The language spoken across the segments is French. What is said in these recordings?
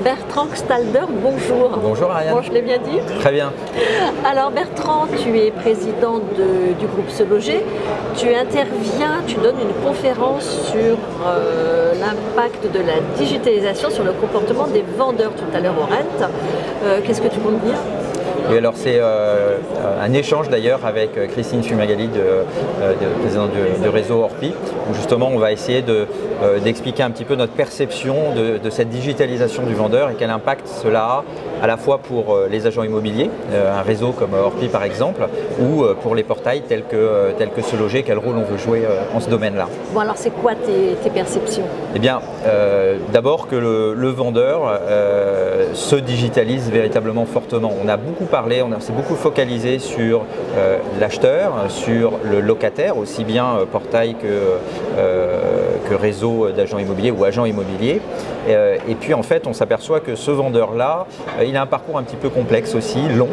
Bertrand Stalder, bonjour. Bonjour Ariane. Bon, je l'ai bien dit? Très bien. Alors Bertrand, tu es président du groupe Se Loger. Tu interviens, tu donnes une conférence sur l'impact de la digitalisation sur le comportement des vendeurs tout à l'heure au RENT. Qu'est-ce que tu peux me dire? Et alors c'est un échange d'ailleurs avec Christine Fumagalli, présidente du réseau Orpi, où justement on va essayer d'expliquer un petit peu notre perception de cette digitalisation du vendeur et quel impact cela a à la fois pour les agents immobiliers, un réseau comme Orpi par exemple, ou pour les portails tels que Se Loger, quel rôle on veut jouer en ce domaine-là. Bon, alors c'est quoi tes perceptions? Eh bien, d'abord que le vendeur se digitalise véritablement fortement. On a beaucoup parlé, on s'est beaucoup focalisé sur l'acheteur, sur le locataire, aussi bien portail que réseau d'agents immobiliers ou agents immobiliers. Et puis en fait, on s'aperçoit que ce vendeur-là, il a un parcours un petit peu complexe aussi, long,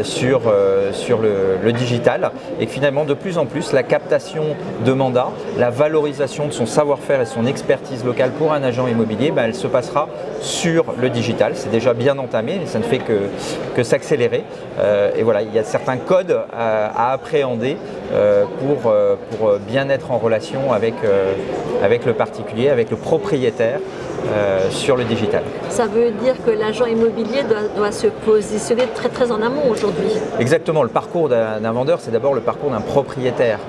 sur le digital, et que finalement de plus en plus la captation de mandats, la valorisation de son savoir-faire et son expertise locale pour un agent immobilier, elle se passera sur le digital. C'est déjà bien entamé, mais ça ne fait que s'accélérer. Et voilà, il y a certains codes à appréhender pour bien être en relation avec le particulier, avec le propriétaire sur le digital. Ça veut dire que l'agent immobilier doit se positionner très très en amont aujourd'hui. Exactement, le parcours d'un vendeur, c'est d'abord le parcours d'un propriétaire.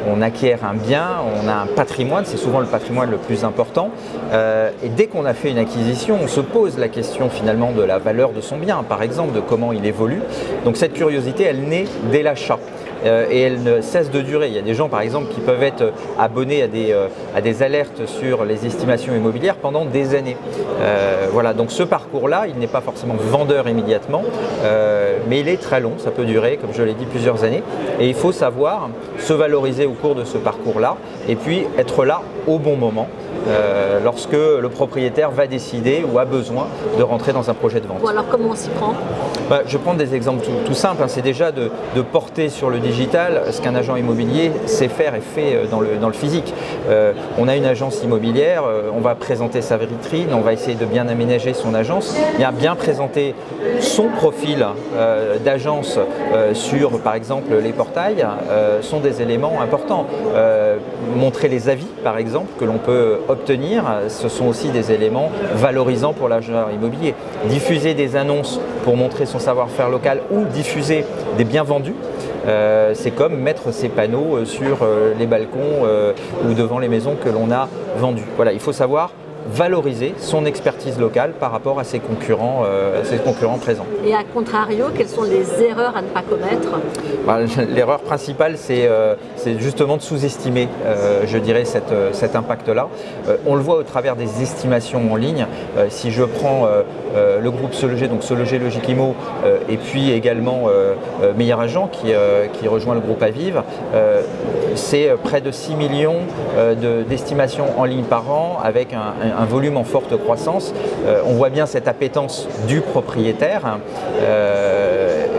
On acquiert un bien, on a un patrimoine, c'est souvent le patrimoine le plus important. Et dès qu'on a fait une acquisition, on se pose la question finalement de la valeur de son bien, par exemple, de comment il évolue. Donc cette curiosité, elle naît dès l'achat. Et elle ne cesse de durer. Il y a des gens par exemple qui peuvent être abonnés à des alertes sur les estimations immobilières pendant des années. Voilà, donc ce parcours-là, il n'est pas forcément vendeur immédiatement, mais il est très long, ça peut durer, comme je l'ai dit, plusieurs années. Et il faut savoir se valoriser au cours de ce parcours-là et puis être là au bon moment. Lorsque le propriétaire va décider ou a besoin de rentrer dans un projet de vente. Bon, alors comment on s'y prend? Je vais prendre des exemples tout simples. C'est déjà de porter sur le digital ce qu'un agent immobilier sait faire et fait dans le physique. On a une agence immobilière, on va présenter sa vitrine, on va essayer de bien aménager son agence, bien présenter son profil d'agence sur par exemple les portails sont des éléments importants. Montrer les avis par exemple que l'on peut obtenir, ce sont aussi des éléments valorisants pour l'agent immobilier. Diffuser des annonces pour montrer son savoir-faire local ou diffuser des biens vendus, c'est comme mettre ses panneaux sur les balcons ou devant les maisons que l'on a vendues. Voilà, il faut savoir valoriser son expertise locale par rapport à ses concurrents présents. Et à contrario, quelles sont les erreurs à ne pas commettre? L'erreur principale, c'est justement de sous-estimer, je dirais, cet impact-là. On le voit au travers des estimations en ligne. Si je prends le groupe Se Loger, donc Se Loger Logic-Immo, et puis également Meilleur Agent qui rejoint le groupe Aviv, c'est près de 6 millions d'estimations en ligne par an avec un volume en forte croissance. On voit bien cette appétence du propriétaire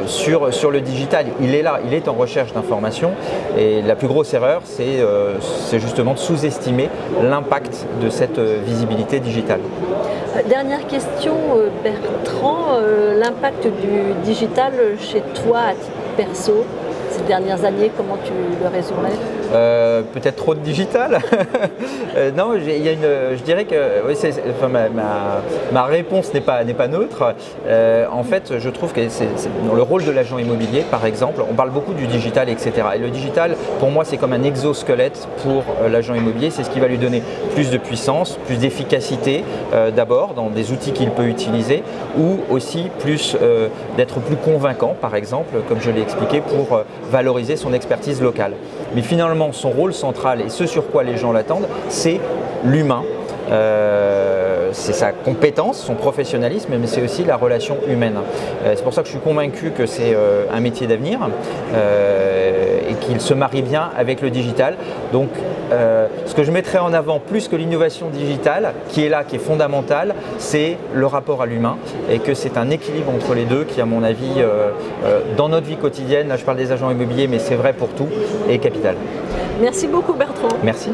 sur le digital. Il est là, il est en recherche d'informations et la plus grosse erreur, c'est justement de sous-estimer l'impact de cette visibilité digitale. Dernière question, Bertrand, l'impact du digital chez toi à titre perso ces dernières années, comment tu le résumerais? Peut-être trop de digital. Non, je dirais que oui, ma réponse n'est pas neutre. En fait, je trouve que dans le rôle de l'agent immobilier, par exemple, on parle beaucoup du digital, etc. Et le digital, pour moi, c'est comme un exosquelette pour l'agent immobilier. C'est ce qui va lui donner plus de puissance, plus d'efficacité d'abord dans des outils qu'il peut utiliser, ou aussi d'être plus convaincant, par exemple, comme je l'ai expliqué, pour valoriser son expertise locale. Mais finalement, son rôle central et ce sur quoi les gens l'attendent, c'est l'humain. C'est sa compétence, son professionnalisme, mais c'est aussi la relation humaine. C'est pour ça que je suis convaincu que c'est un métier d'avenir et qu'il se marie bien avec le digital. Donc, ce que je mettrais en avant, plus que l'innovation digitale, qui est là, qui est fondamentale, c'est le rapport à l'humain et que c'est un équilibre entre les deux qui, à mon avis, dans notre vie quotidienne, là je parle des agents immobiliers, mais c'est vrai pour tout, est capital. Merci beaucoup Bertrand. Merci.